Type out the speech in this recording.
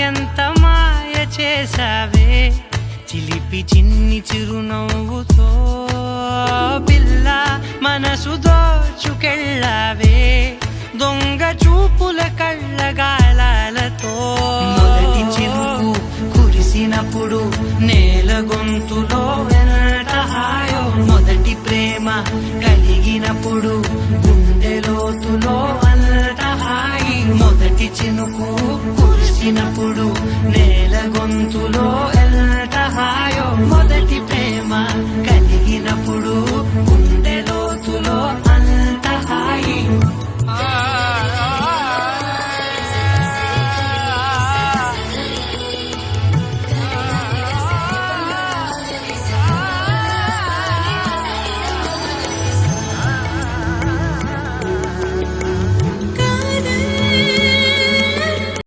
ఎంత మాయ చేసావే చిలిపి చిన్ని చిరునవ్వుతో పిల్ల మనసు దోచుకెళ్ళావే దొంగ చూపుల కళ్ళగాలతో మొదటి చిరుకు కురిసినప్పుడు నేల గొంతులో ఎంత హాయో మొదటి ప్రేమ కలిగినప్పుడు గుండె లోతులో అంత హాయి మొదటి చినుకు కురిసినప్పుడు నేల గొంతులో ఎంత హాయో మొదటి ప్రేమ